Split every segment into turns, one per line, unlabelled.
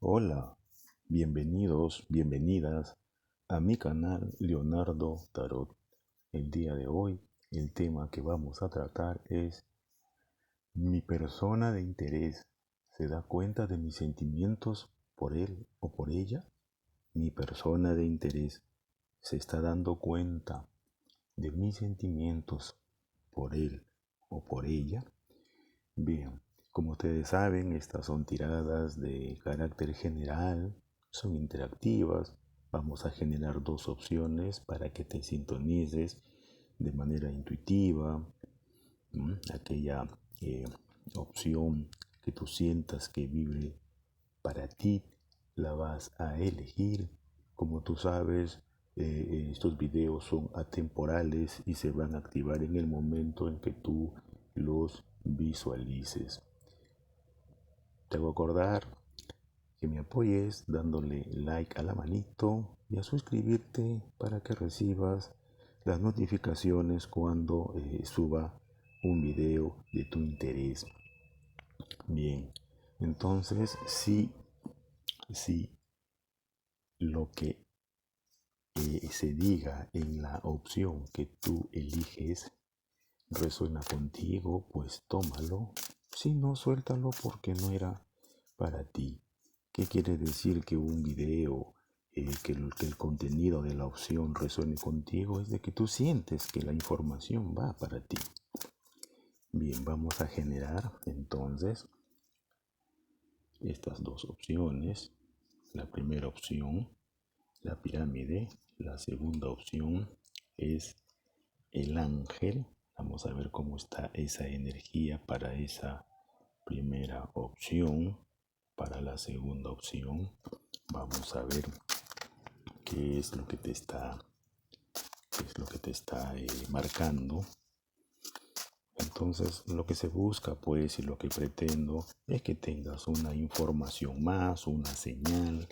Hola, bienvenidos, bienvenidas a mi canal Leonardo Tarot. El día de hoy, el tema que vamos a tratar es: mi persona de interés se da cuenta de mis sentimientos por él o por ella. Mi persona de interés se está dando cuenta de mis sentimientos por él o por ella. Bien, como ustedes saben, estas son tiradas de carácter general, son interactivas. Vamos a generar dos opciones para que te sintonices de manera intuitiva. Aquella opción que tú sientas que vibre para ti, la vas a elegir. Como tú sabes, estos videos son atemporales y se van a activar en el momento en que tú los visualices. Te hago acordar que me apoyes dándole like a la manito y a suscribirte para que recibas las notificaciones cuando suba un video de tu interés. Bien, entonces si lo que se diga en la opción que tú eliges resuena contigo, pues tómalo. Si no, suéltalo porque no era para ti. ¿Qué quiere decir que un video, que el contenido de la opción resuene contigo? Es de que tú sientes que la información va para ti. Bien, vamos a generar entonces estas dos opciones. La primera opción, la pirámide. La segunda opción es el ángel. Vamos a ver cómo está esa energía para esa primera opción. Para la segunda opción, vamos a ver qué es lo que te está, marcando. Entonces, lo que se busca, pues, y lo que pretendo es que tengas una información más, una señal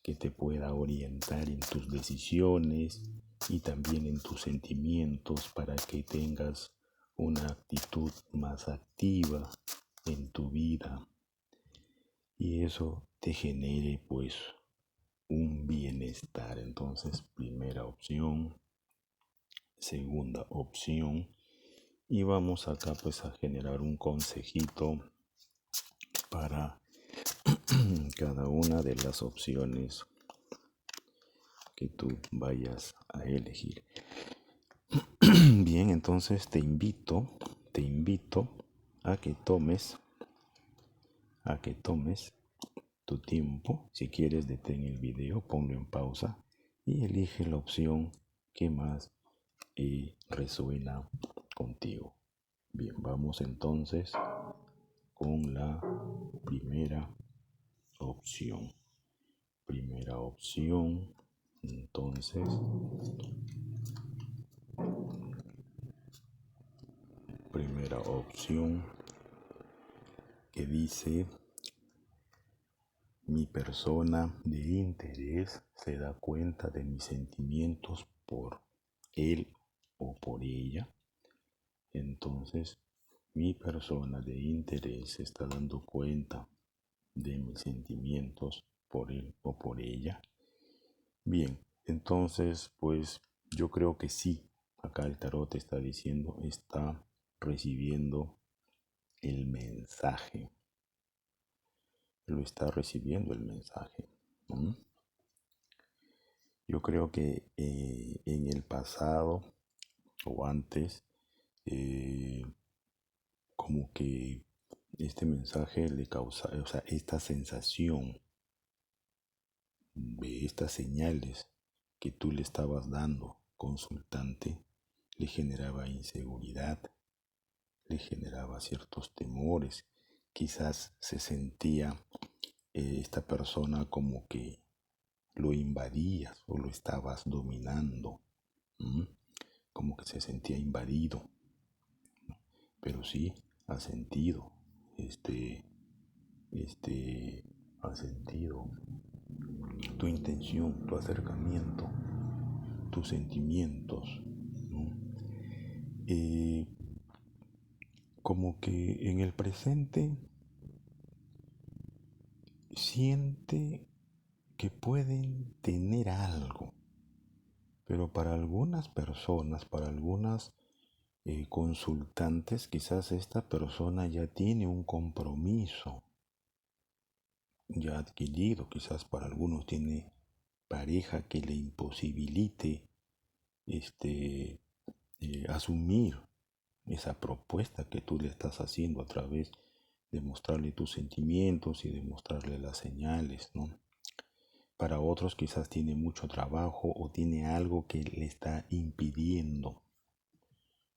que te pueda orientar en tus decisiones y también en tus sentimientos para que tengas una actitud más activa en tu vida y eso te genere pues un bienestar. Entonces, primera opción, segunda opción, y vamos acá pues a generar un consejito para cada una de las opciones que tú vayas a elegir. Bien, entonces te invito a que tomes tu tiempo. Si quieres, detén el video, ponlo en pausa y elige la opción que más resuena contigo. Bien, vamos entonces con la primera opción. Primera opción, entonces, primera opción que dice: mi persona de interés se da cuenta de mis sentimientos por él o por ella. Entonces, mi persona de interés se está dando cuenta de mis sentimientos por él o por ella. Bien, entonces, pues yo creo que sí. Acá el tarot te está diciendo, está recibiendo el mensaje. Lo está recibiendo el mensaje. Yo creo que en el pasado o antes, como que este mensaje le causa, o sea, esta sensación de estas señales que tú le estabas dando, consultante, le generaba inseguridad, le generaba ciertos temores. Quizás se sentía esta persona como que lo invadías o lo estabas dominando, como que se sentía invadido. Pero sí ha sentido ha sentido tu intención, tu acercamiento, tus sentimientos, ¿no? Como que en el presente siente que pueden tener algo, pero para algunas personas, para algunas consultantes, quizás esta persona ya tiene un compromiso ya adquirido, quizás para algunos tiene pareja que le imposibilite asumir esa propuesta que tú le estás haciendo a través de mostrarle tus sentimientos y de mostrarle las señales, ¿no? Para otros quizás tiene mucho trabajo o tiene algo que le está impidiendo,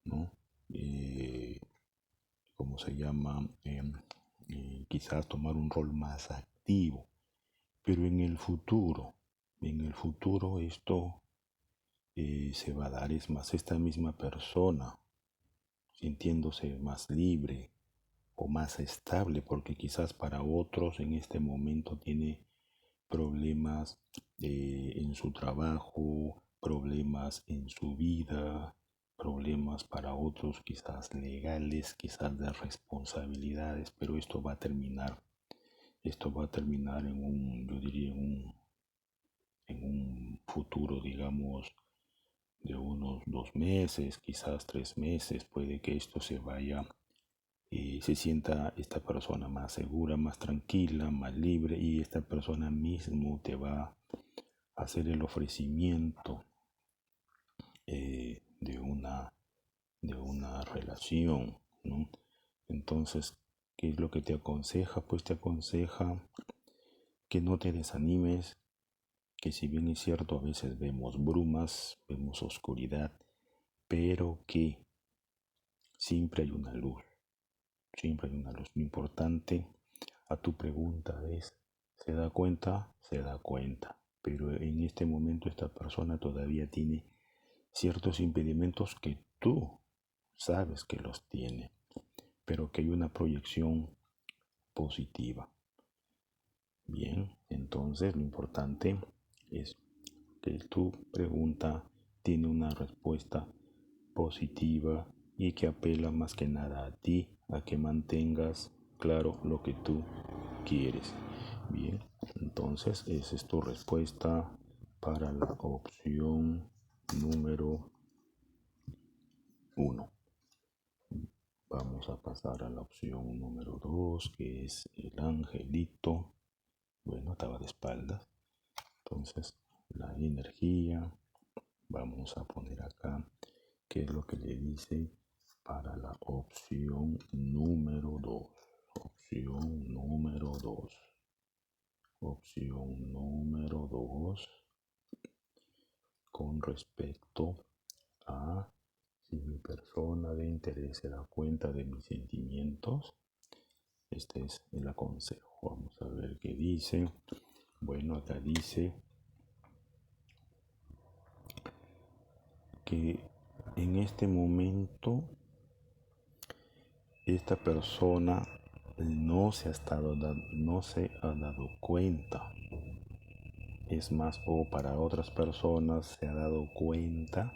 ¿no? Eh, ¿Cómo se llama? Quizás tomar un rol más activo. Pero en el futuro esto se va a dar. Es más, esta misma persona sintiéndose más libre o más estable, porque quizás para otros en este momento tiene problemas en su trabajo, problemas en su vida, problemas para otros quizás legales, quizás de responsabilidades, pero esto va a terminar en un, yo diría, en un futuro, digamos, de unos 2 meses, quizás 3 meses, puede que esto se vaya se sienta esta persona más segura, más tranquila, más libre y esta persona mismo te va a hacer el ofrecimiento de una relación, ¿no? Entonces, ¿qué es lo que te aconseja? Pues te aconseja que no te desanimes, que si bien es cierto a veces vemos brumas, vemos oscuridad, pero que siempre hay una luz, siempre hay una luz. Lo importante a tu pregunta es, ¿se da cuenta? Se da cuenta. Pero en este momento esta persona todavía tiene ciertos impedimentos que tú sabes que los tiene, pero que hay una proyección positiva. Bien, entonces lo importante es que tu pregunta tiene una respuesta positiva y que apela más que nada a ti, a que mantengas claro lo que tú quieres. Bien, entonces esa es tu respuesta para la opción número 1. Vamos a pasar a la opción número 2, que es el angelito. Bueno, estaba de espaldas. Entonces, la energía. Vamos a poner acá qué es lo que le dice para la opción número 2. Opción número 2. Opción número 2 con respecto a si mi persona de interés se da cuenta de mis sentimientos. Este es el aconsejo. Vamos a ver qué dice. Bueno, acá dice que en este momento esta persona no se ha dado cuenta. Es más, o para otras personas se ha dado cuenta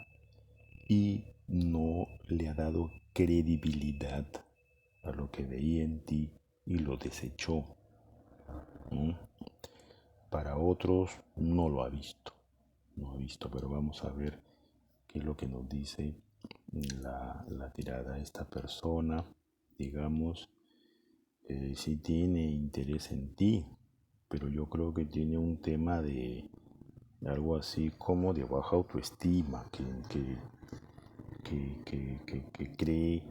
y no le ha dado credibilidad a lo que veía en ti y lo desechó. ¿Mm? Para otros no ha visto, pero vamos a ver qué es lo que nos dice la tirada. Esta persona, digamos, sí tiene interés en ti, pero yo creo que tiene un tema de algo así como de baja autoestima, que cree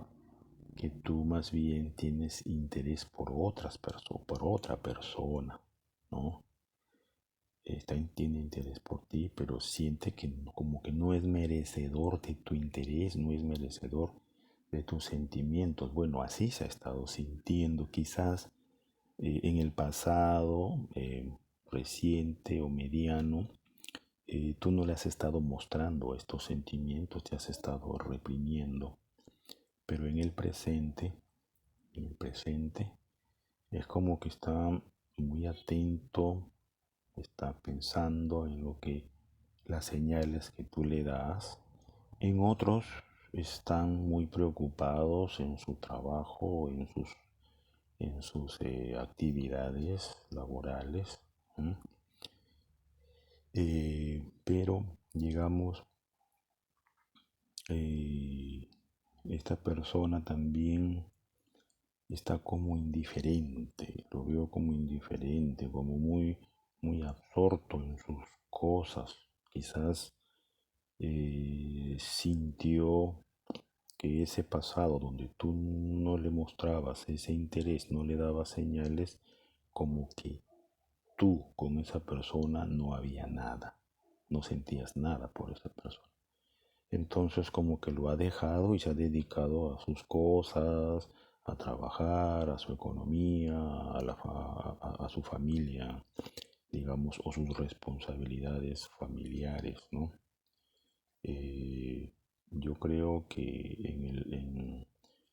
que tú más bien tienes interés por otras personas, por otra persona, ¿no? Tiene interés por ti, pero siente que como que no es merecedor de tu interés, no es merecedor de tus sentimientos. Bueno, así se ha estado sintiendo quizás en el pasado, reciente o mediano. Tú no le has estado mostrando estos sentimientos, te has estado reprimiendo, pero en el presente es como que está muy atento, está pensando en lo que las señales que tú le das. En otros están muy preocupados en su trabajo, en sus en sus actividades laborales. ¿Mm? Pero digamos, esta persona también está como indiferente, lo veo como indiferente, como muy absorto en sus cosas. Quizás sintió que ese pasado donde tú no le mostrabas ese interés, no le dabas señales, como que tú con esa persona no había nada, no sentías nada por esa persona. Entonces como que lo ha dejado y se ha dedicado a sus cosas, a trabajar, a su economía, a su familia, digamos, o sus responsabilidades familiares, ¿no? Yo creo que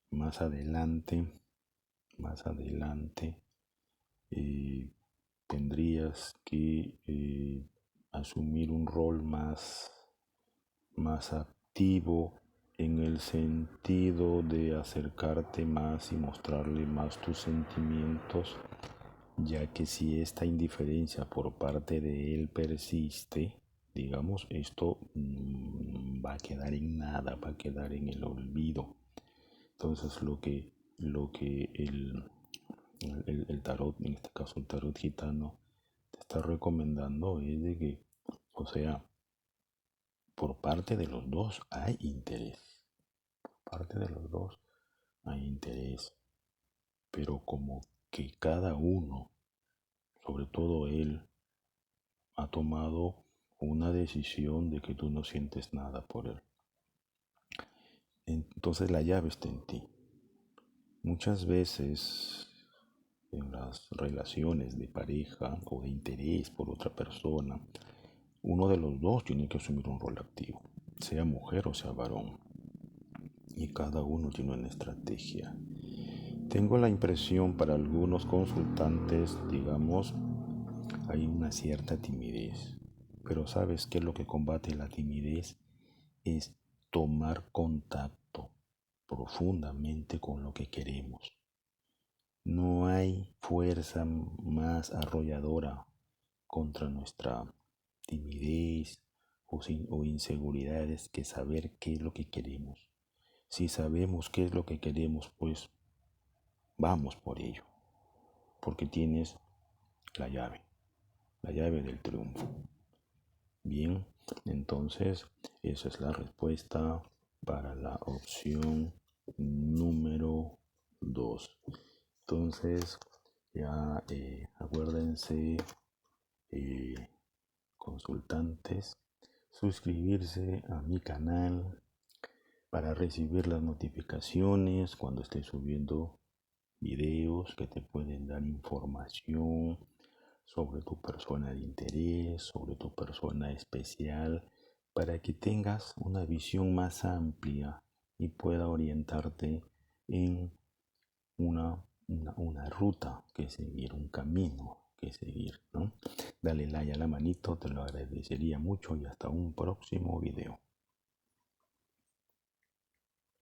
más adelante, eh, tendrías que asumir un rol más activo en el sentido de acercarte más y mostrarle más tus sentimientos, ya que si esta indiferencia por parte de él persiste, digamos, esto va a quedar en nada, va a quedar en el olvido. Entonces lo que el tarot, en este caso el tarot gitano, te está recomendando es de que, o sea, por parte de los dos hay interés, por parte de los dos hay interés, pero como que cada uno, sobre todo él, ha tomado una decisión de que tú no sientes nada por él. Entonces la llave está en ti. Muchas veces en las relaciones de pareja o de interés por otra persona, uno de los dos tiene que asumir un rol activo, sea mujer o sea varón, y cada uno tiene una estrategia. Tengo la impresión para algunos consultantes, digamos, hay una cierta timidez, pero ¿sabes qué es lo que combate la timidez? Es tomar contacto profundamente con lo que queremos. No hay fuerza más arrolladora contra nuestra timidez o inseguridades que saber qué es lo que queremos. Si sabemos qué es lo que queremos, pues vamos por ello, porque tienes la llave del triunfo. Bien, entonces esa es la respuesta para la opción número 2. Entonces, ya acuérdense, eh, consultantes, suscribirse a mi canal para recibir las notificaciones cuando esté subiendo videos que te pueden dar información sobre tu persona de interés, sobre tu persona especial, para que tengas una visión más amplia y pueda orientarte en una ruta que seguir, un camino que seguir, ¿no? Dale like a la manito, te lo agradecería mucho y hasta un próximo video.